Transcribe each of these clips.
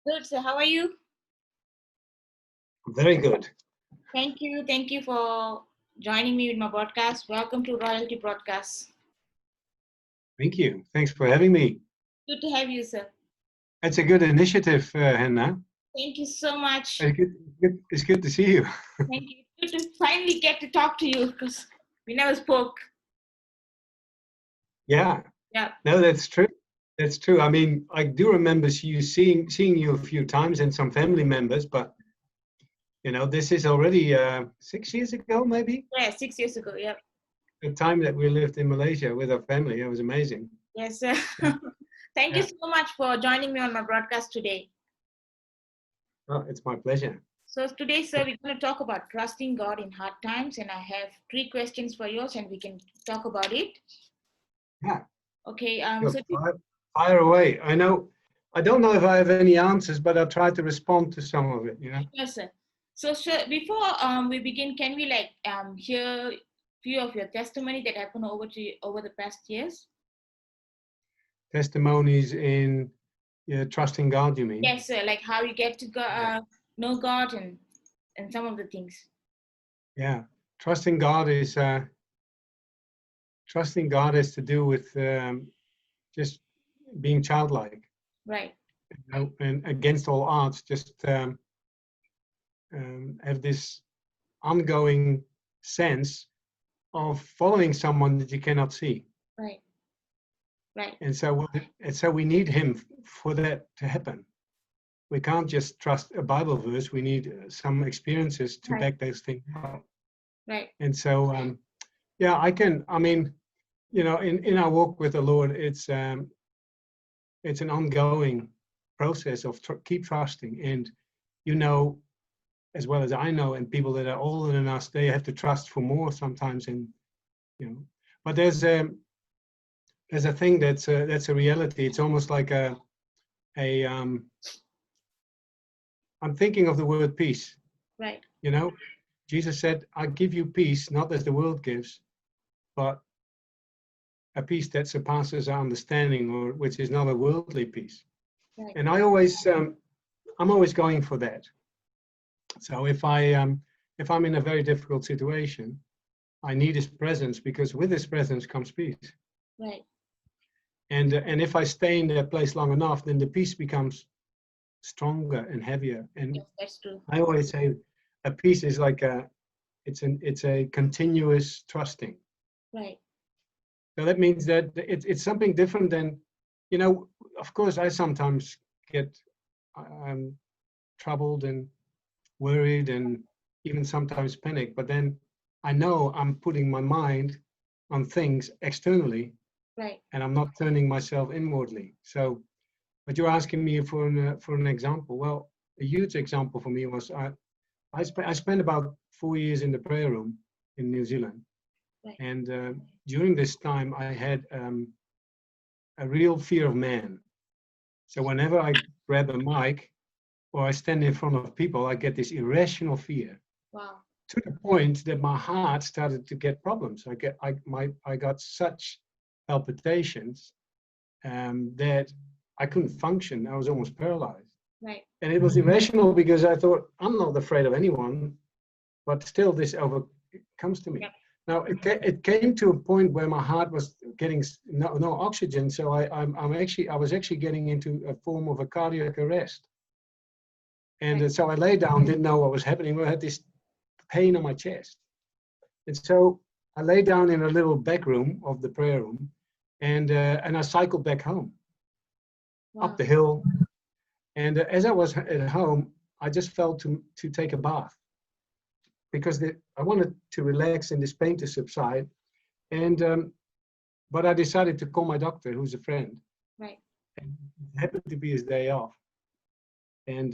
Good. So, how are you? Very good. Thank you. Thank you for joining me with my broadcast. Welcome to Royalty Broadcast. Thank you. Thanks for having me. Good to have you, sir. It's a good initiative, Hannah. Thank you so much. It's good to see you. Thank you. Good to finally get to talk to you because we never spoke. Yeah, Yeah. no, that's true. That's true. I mean, I do remember you seeing you a few times and some family members, but this is already 6 years ago, maybe. Yeah. 6 years ago. Yeah. The time that we lived in Malaysia with our family, it was amazing. Yes, sir. Yeah, Thank you yeah. so much for joining me on my broadcast today. Oh, it's my pleasure. So today, sir, we're going to talk about trusting God in hard times, and I have three questions for yours, and we can talk about it. Yeah, Okay. sure. So Fire away. I don't know if I have any answers, but I'll try to respond to some of it. yes, sir. So, sir, before we begin, can we hear few of your testimony that happened over the past years? Testimonies in trusting God, you mean? Yes, sir. Like how you get to Yeah. know God and some of the things. Yeah. Trusting God is to do with just being childlike, Right. and against all odds, just have this ongoing sense of following someone that you cannot see. Right. Right. And so we need Him for that to happen. We can't just trust a Bible verse. We need some experiences to Right. back those things up. Right. And so, yeah, I mean, in our walk with the Lord, it's an ongoing process of keep trusting. And as well as I know, and people that are older than us, they have to trust for more sometimes. And but there's a thing that's a reality. It's almost like a I'm thinking of the word peace. Right. Jesus said, "I give you peace, not as the world gives, but a peace that surpasses our understanding, or which is not a worldly peace." Right. And I'm always going for that. So if I'm in a very difficult situation, I need His presence, because with His presence comes peace. Right. And if I stay in that place long enough, then the peace becomes stronger and heavier. And Yes, that's true. I always say, a peace is like it's a continuous trusting. Right. So that means that it's something different than, of course, I sometimes get troubled and worried and even sometimes panic, but then I know I'm putting my mind on things externally, Right. and I'm not turning myself inwardly. So, but you're asking me for an example. Well, a huge example for me was I spent about 4 years in the prayer room in New Zealand. Right. And during this time, I had a real fear of man. So whenever I grab a mic or I stand in front of people, I get this irrational fear, Wow. to the point that my heart started to get problems. I got such palpitations that I couldn't function. I was almost paralyzed. Right. And it was irrational because I thought, I'm not afraid of anyone, but still this comes to me. Yep. Now it came to a point where my heart was getting no oxygen, so I was actually getting into a form of a cardiac arrest. And Right. so I lay down, didn't know what was happening. I had this pain on my chest. And so I lay down in a little back room of the prayer room, and I cycled back home, Wow. up the hill. And as I was at home, I just felt to take a bath, because I wanted to relax and this pain to subside. And but I decided to call my doctor, who's a friend. Right. And it happened to be his day off. And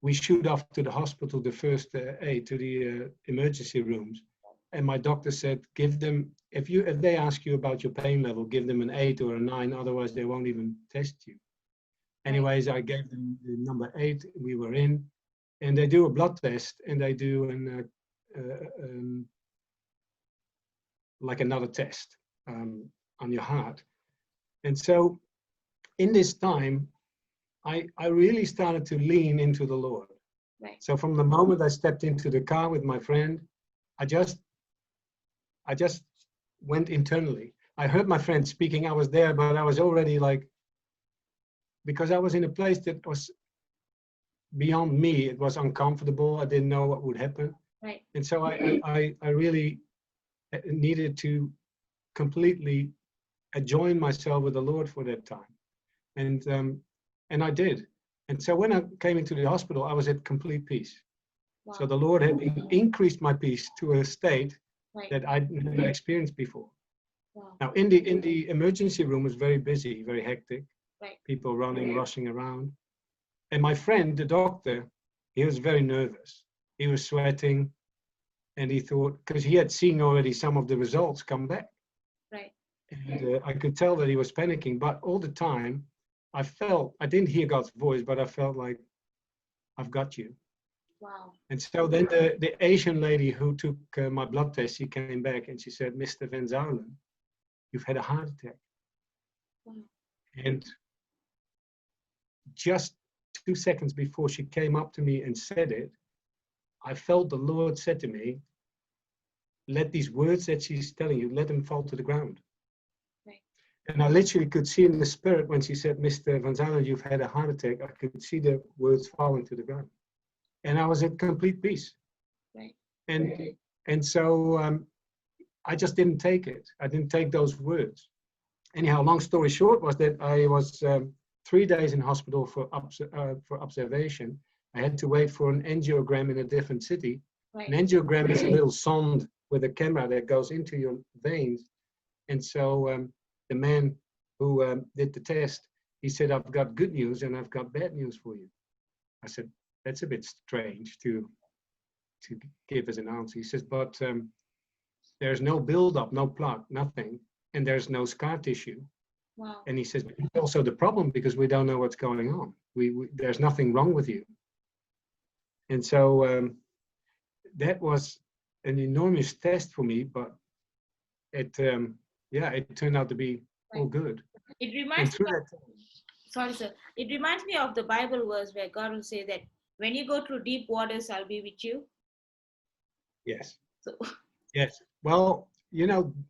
we shoot off to the hospital, the first aid, to the emergency rooms. And my doctor said, give them, if they ask you about your pain level, give them an 8 or a 9, otherwise they won't even test you. Anyways, I gave them the number 8. We were in, and they do a blood test, and they do like another test on your heart. And so in this time, I really started to lean into the Lord. Right. So from the moment I stepped into the car with my friend, I just went internally. I heard my friend speaking. I was there, but I was already like, because I was in a place that was beyond me. It was uncomfortable. I didn't know what would happen. Right. And so I really needed to completely join myself with the Lord for that time. And I did. And so when I came into the hospital, I was at complete peace. Wow. So the Lord had increased my peace to a state Right. that I'd never experienced before. Wow. Now, in the emergency room was very busy, very hectic. Right. People running, rushing around. And my friend, the doctor, he was very nervous. He was sweating, and he thought, because he had seen already some of the results come back. Right. And I could tell that he was panicking, but all the time, I didn't hear God's voice, but I felt like, I've got you. Wow. And so then the Asian lady who took my blood test, she came back and she said, Mr. Van Zuylen, you've had a heart attack. Wow. And just 2 seconds before she came up to me and said it, I felt the Lord said to me, let these words that she's telling you, let them fall to the ground. Right. And I literally could see in the spirit when she said, Mr. Van Zuylen, you've had a heart attack, I could see the words falling to the ground. And I was at complete peace. Right. And so I just didn't take it. I didn't take those words. Anyhow, long story short was that I was 3 days in hospital for observation. I had to wait for an angiogram in a different city. Right. An angiogram is a little sonde with a camera that goes into your veins. And so the man who did the test, he said, I've got good news and I've got bad news for you. I said, that's a bit strange to give as an answer. He says, but there's no buildup, no plaque, nothing, and there's no scar tissue. Wow. And he says, but it's also the problem because we don't know what's going on. There's nothing wrong with you. And so that was an enormous test for me, but it turned out to be all good. It reminds me that, sorry, sir. It reminds me of the Bible verse where God will say that when you go through deep waters, I'll be with you. yes. So Yes. Well,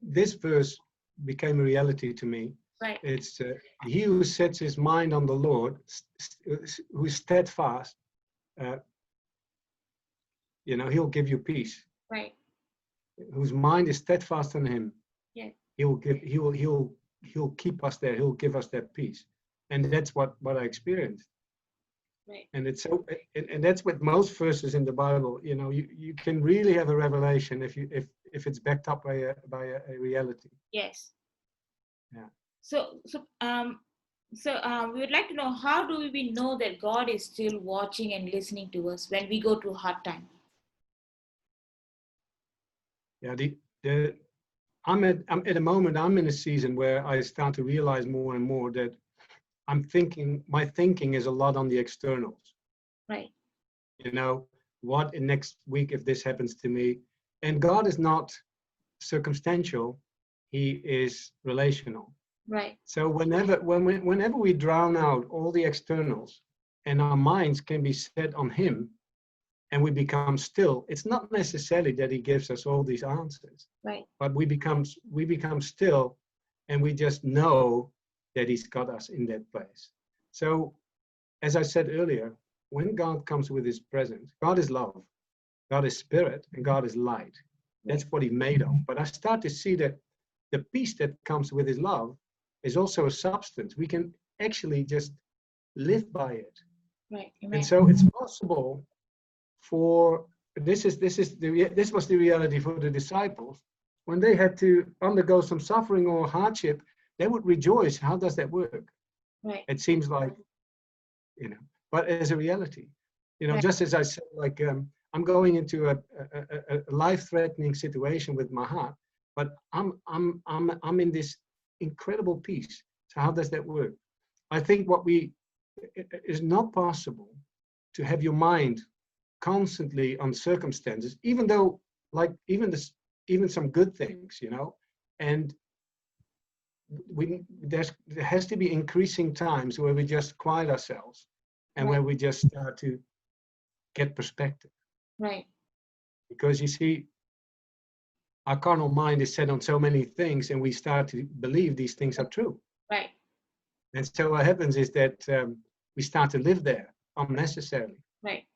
this verse became a reality to me. right. It's he who sets his mind on the Lord, who is steadfast, he'll give you peace. Right. Whose mind is steadfast on him. Yeah. He'll keep us there. He'll give us that peace. And that's what I experienced. Right. And it's so, and that's with most verses in the Bible. You can really have a revelation if it's backed up by a reality. Yes. Yeah. So we would like to know, how do we know that God is still watching and listening to us when we go through hard time? Yeah. I'm at a moment. I'm in a season where I start to realize more and more that my thinking is a lot on the externals. Right. What in next week if this happens to me? And God is not circumstantial, he is relational. Right. So whenever we drown out all the externals and our minds can be set on him and we become still, it's not necessarily that he gives us all these answers. Right. But we become still and we just know that he's got us in that place. So, as I said earlier, when God comes with his presence, God is love, God is spirit, and God is light. That's what he's made of. But I start to see that the peace that comes with his love is also a substance. We can actually just live by it. Right. Amen. And so it's possible for, this was the reality for the disciples. When they had to undergo some suffering or hardship, they would rejoice. How does that work? Right. It seems like, but as a reality, Right. just as I said, like I'm going into a life-threatening situation with my heart, but I'm in this incredible peace. So how does that work? I think it is not possible to have your mind constantly on circumstances, even though, like even some good things, and there has to be increasing times where we just quiet ourselves and where Right. we just start to get perspective. Right. Because you see, our carnal mind is set on so many things, and we start to believe these things are true. Right. And so what happens is that we start to live there unnecessarily. Right.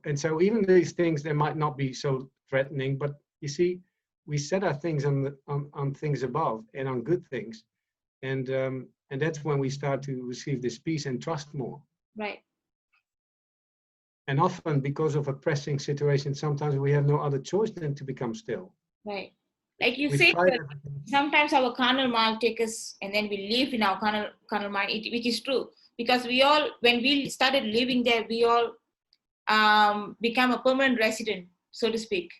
And so even these things, they might not be so threatening, but you see, we set our things on things above and on good things. And that's when we start to receive this peace and trust more. Right. And often because of a pressing situation, sometimes we have no other choice than to become still. Right. Like you We've say, tried that everything. sometimes our carnal mind takes us and then we live in our carnal mind, which is true. Because we all, when we started living there, we all become a permanent resident, so to speak.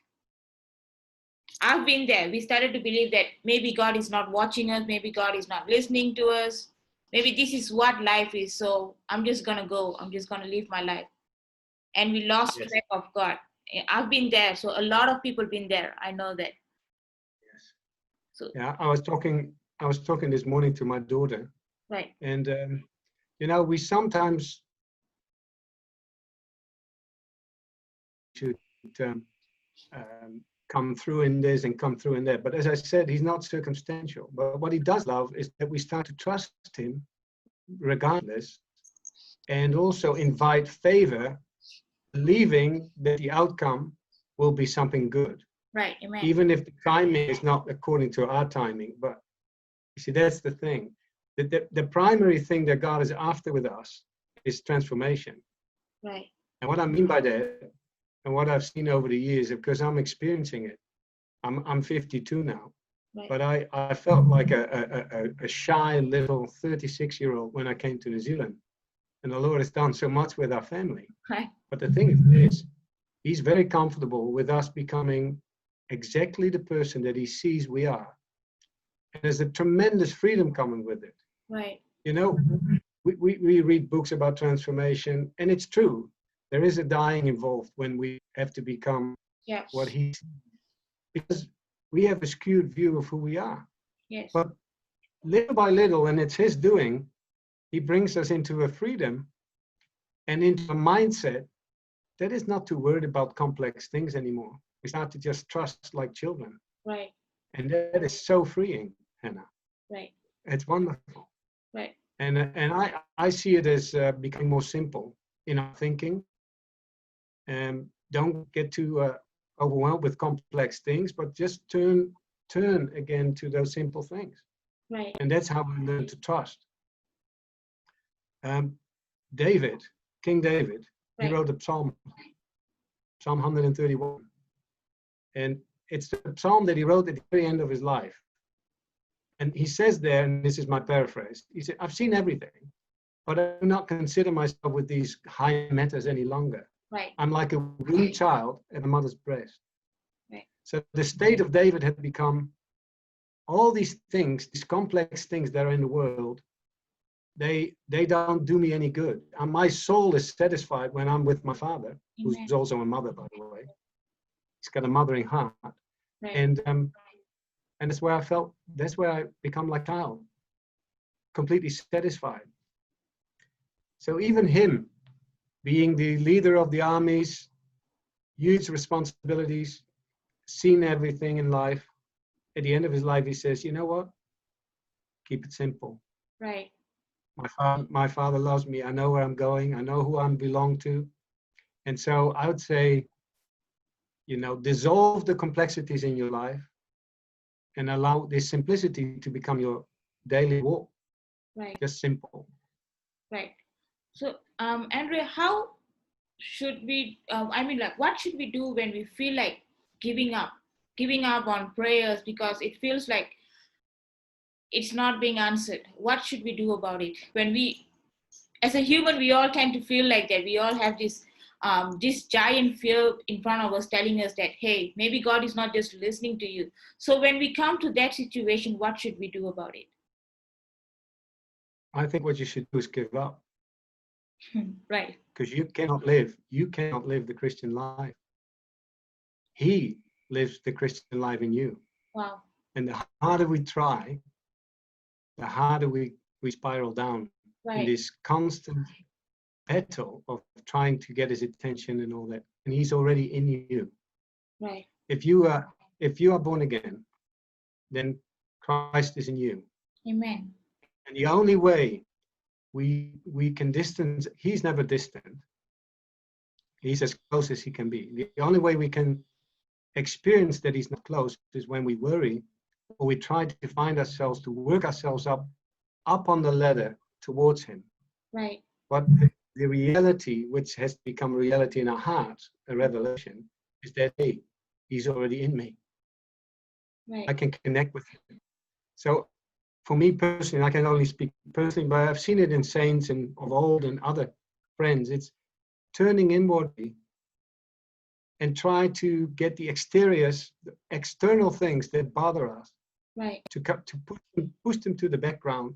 I've been there. We started to believe that maybe God is not watching us, maybe God is not listening to us, maybe this is what life is. So I'm just going to go, I'm just going to live my life. And we lost Yes. track of God. I've been there. So a lot of people been there. I know that. Yes. So yeah, I was talking this morning to my daughter, right. and we sometimes should come through in this and come through in that. But as I said, he's not circumstantial. But what he does love is that we start to trust him regardless, and also invite favor, believing that the outcome will be something good. Right. Amen. Even if the timing is not according to our timing. But you see, that's the thing. The primary thing that God is after with us is transformation. Right. And what I mean by that, and what I've seen over the years, because I'm experiencing it, I'm 52 now, Right. but I felt like a shy little 36-year-old when I came to New Zealand. And the Lord has done so much with our family. Right. But the thing is this, he's very comfortable with us becoming exactly the person that he sees we are. And there's a tremendous freedom coming with it. Right. We read books about transformation, and it's true. There is a dying involved when we have to become Yes. what he sees, because we have a skewed view of who we are. Yes. But little by little, and it's his doing, he brings us into a freedom and into a mindset that is not too worried about complex things anymore. We start to just trust like children. Right. And that is so freeing, Hannah. Right. It's wonderful. Right. And I see it as becoming more simple in our thinking. Don't get too overwhelmed with complex things, but just turn again to those simple things. Right. And that's how we learn to trust. David, King David, he Right. wrote a psalm, Psalm 131. And it's the psalm that he wrote at the very end of his life. And he says there, and this is my paraphrase, he said, I've seen everything, but I do not consider myself with these high matters any longer. Right. I'm like a weaned child at a mother's breast. Right. So the state of David had become all these things, these complex things that are in the world, they don't do me any good. And my soul is satisfied when I'm with my father, who's Amen. also a mother, by the way. He's got a mothering heart. Right. And that's where I become like a child, completely satisfied. So even him, being the leader of the armies, huge responsibilities, seen everything in life, at the end of his life, he says, you know what? Keep it simple. Right. My father loves me. I know where I'm going. I know who I belong to. And so I would say, dissolve the complexities in your life and allow this simplicity to become your daily walk. Right. Just simple. Right. So, Andrea, how should we, what should we do when we feel like giving up on prayers because it feels like it's not being answered? What should we do about it? When we, as a human, we all tend to feel like that. We all have this giant fear in front of us telling us that, hey, maybe God is not just listening to you. So when we come to that situation, what should we do about it? I think what you should do is give up. Right. Because you cannot live the Christian life. He lives the Christian life in you. Wow. And the harder we try, the harder we spiral down in Right. this constant battle of trying to get his attention and all that. And he's already in you. Right. If you are born again, then Christ is in you. Amen. And the only way we can distance, he's never distant. He's as close as he can be. The only way we can experience that he's not close is when we worry or we try to find ourselves, to work ourselves up on the ladder towards him. Right. But the reality, which has become reality in our hearts, a revelation, is that, hey, he's already in me. Right. I can connect with him. So for me personally, I can only speak personally, but I've seen it in saints and of old and other friends. It's turning inwardly and try to get the external things that bother us, Right. to push them to the background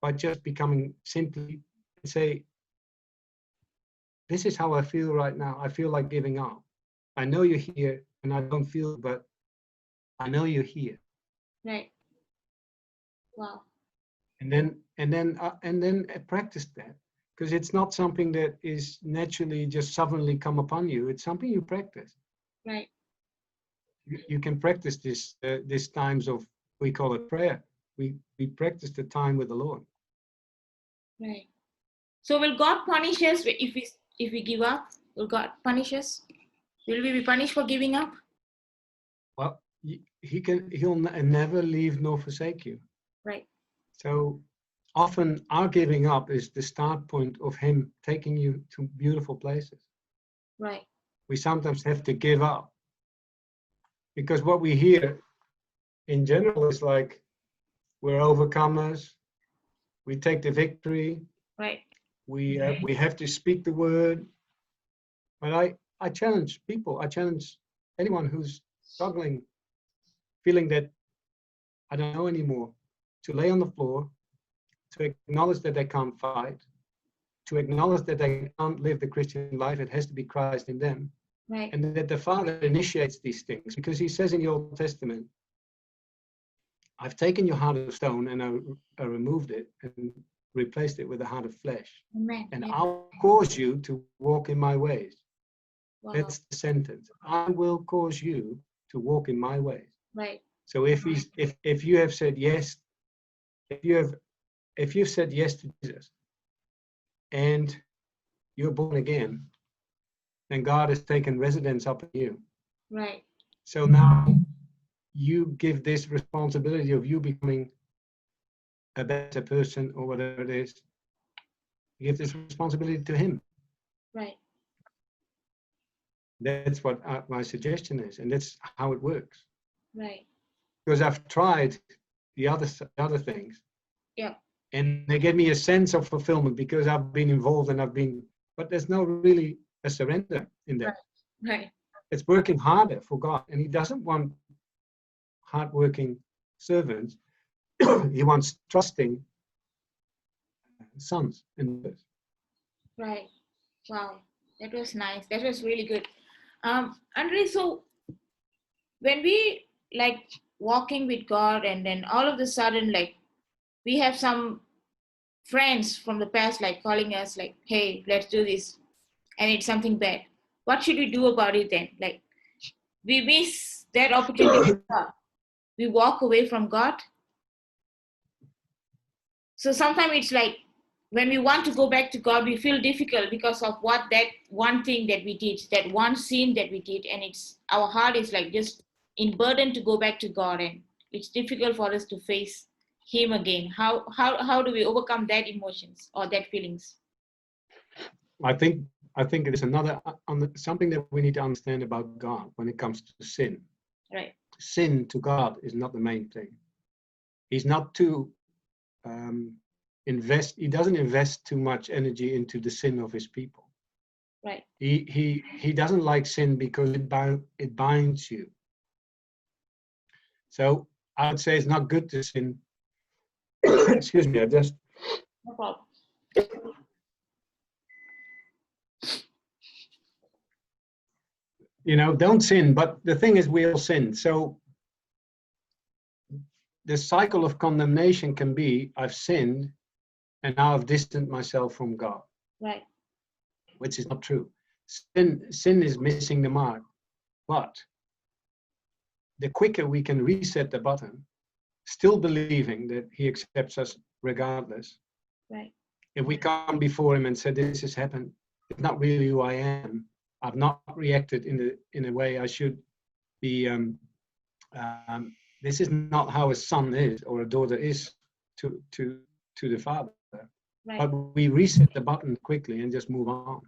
by just becoming simply and say, this is how I feel right now. I feel like giving up. I know you're here and I don't feel it, but I know you're here. Right. Wow. And then practice that, because it's not something that is naturally just suddenly come upon you. It's something you practice. Right. You can practice this times of, we call it prayer. We practice the time with the Lord. Right. So will God punish us if we give up? Will God punish us? Will we be punished for giving up? Well, he'll never leave nor forsake you. Right. So often our giving up is the start point of him taking you to beautiful places. Right. We sometimes have to give up because what we hear in general is like, we're overcomers, we take the victory, Right. we have to speak the word. But I challenge people, I challenge anyone who's struggling, feeling that I don't know anymore, to lay on the floor, to acknowledge that they can't fight, to acknowledge that they can't live the Christian life. It has to be Christ in them. Right. And that the Father initiates these things, because he says in the Old Testament, I've taken your heart of stone and I removed it and replaced it with a heart of flesh. Amen. And Yeah. I'll cause you to walk in my ways. Wow. That's the sentence. I will cause you to walk in my ways. Right. So if you have said yes, if you've said yes to Jesus and you're born again, then God has taken residence up in you. Right. So now you give this responsibility of you becoming a better person or whatever it is. You give this responsibility to him. Right. That's what my suggestion is, and that's how it works. Right. Because I've tried the other things, Yeah. and they give me a sense of fulfillment because I've been involved and but there's no really a surrender in that. Right. It's working harder for God, and he doesn't want hardworking servants. He wants trusting sons and daughters. Right. Wow. That was nice. That was really good. Andre, so when we like walking with God and then all of a sudden like we have some friends from the past like calling us like, hey, let's do this, and it's something bad. What should we do about it then? Like we miss that opportunity. We walk away from God. So sometimes it's like when we want to go back to God, we feel difficult because of what that one thing that we did, that one sin that we did, and it's our heart is like just in burden to go back to God, and it's difficult for us to face Him again. How do we overcome that emotions or that feelings? I think it is another something that we need to understand about God when it comes to sin. Right. Sin to God is not the main thing. He's not too he doesn't invest too much energy into the sin of his people. Right. He doesn't like sin because it binds you. So I would say it's not good to sin. Excuse me, No problem. don't sin, but the thing is we all sin. So the cycle of condemnation can be, I've sinned and now I've distanced myself from God, Right. which is not true. Sin is missing the mark. But the quicker we can reset the button, still believing that he accepts us regardless. Right. If we come before him and say, this has happened, it's not really who I am. I've not reacted in a way I should be. This is not how a son is or a daughter is to the father. Right. But we reset the button quickly and just move on.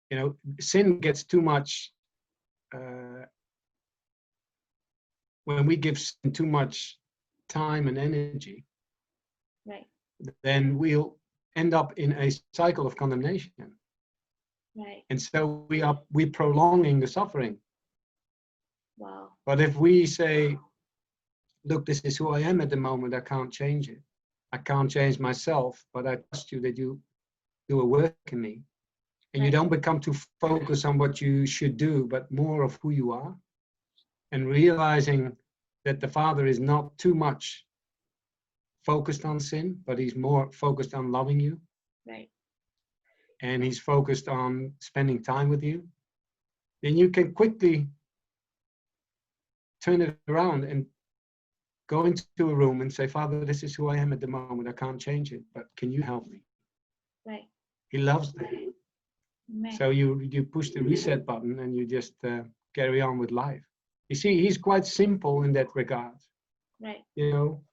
You know, sin gets too much. When we give sin too much time and energy, Right. then we'll end up in a cycle of condemnation. Right. And so we're prolonging the suffering. Wow. But if we say, look, this is who I am at the moment, I can't change it. I can't change myself, but I trust you that you do a work in me. And you Right. don't become too focused on what you should do, but more of who you are. And realizing that the Father is not too much focused on sin, but he's more focused on loving you. Right. And he's focused on spending time with you. Then you can quickly turn it around and go into a room and say, Father, this is who I am at the moment. I can't change it, but can you help me? Right. He loves me. Amen. So you push the reset button and you just carry on with life. You see, he's quite simple in that regard. Right. You know,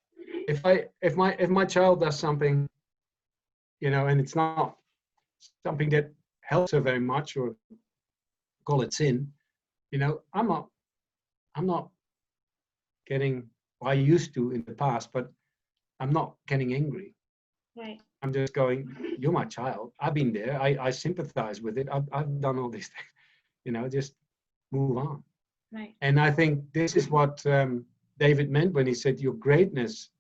if my child does something, you know, and it's not something that helps her very much, or call it sin, you know, I'm not getting, well, I used to in the past, but I'm not getting angry. Right. I'm just going, you're my child. I've been there. I sympathize with it. I've done all these things, you know, just move on. Right. And I think this is what David meant when he said, your greatness,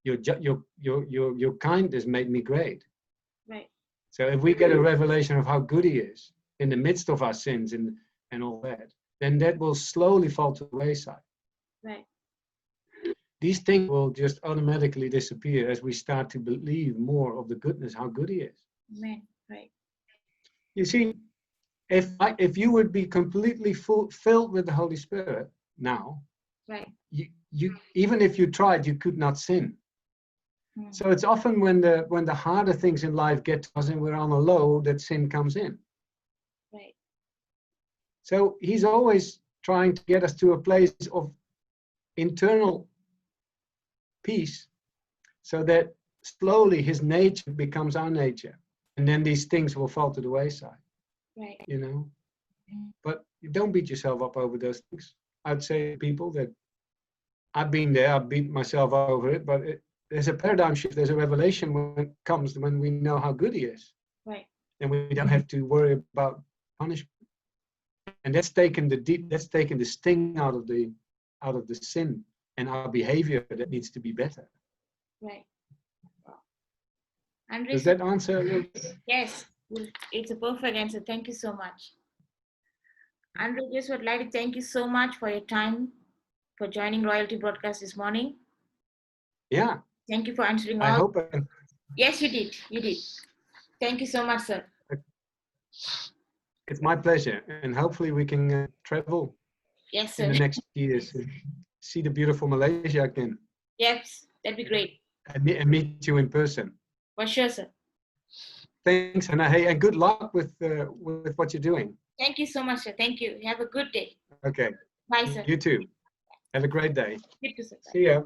your kindness made me great. Right. So if we get a revelation of how good he is in the midst of our sins and all that, then that will slowly fall to the wayside. Right. These things will just automatically disappear as we start to believe more of the goodness, how good he is. Amen. Right. You see, if you would be completely filled with the Holy Spirit now, Right. you even if you tried, you could not sin. Mm. So it's often when the harder things in life get to us and we're on a low, that sin comes in. Right. So he's always trying to get us to a place of internal peace, so that slowly his nature becomes our nature, and then these things will fall to the wayside. Right. You know, but you don't beat yourself up over those things. I'd say to people that I've been there, I beat myself over it, but there's a paradigm shift, there's a revelation when it comes, when we know how good he is. Right. And we don't have to worry about punishment. And that's taken the sting out of the sin and our behavior that needs to be better. Right. Wow. Andre, Does that answer? yes, it's a perfect answer. Thank you so much. Andre, just would like to thank you so much for your time, for joining Royalty Broadcast this morning. Yeah. Thank you for answering I all. hope. Yes, you did. You did. Thank you so much, sir. It's my pleasure, and hopefully we can travel Yes, in sir. the next years and see the beautiful Malaysia again. Yes, that'd be great. And meet you in person. For sure, sir. Thanks, and hey, and good luck with what you're doing. Thank you so much, sir. Thank you. Have a good day. Okay. Bye, sir. You too. Have a great day. You too, sir. See ya.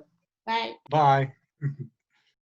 Bye. Bye.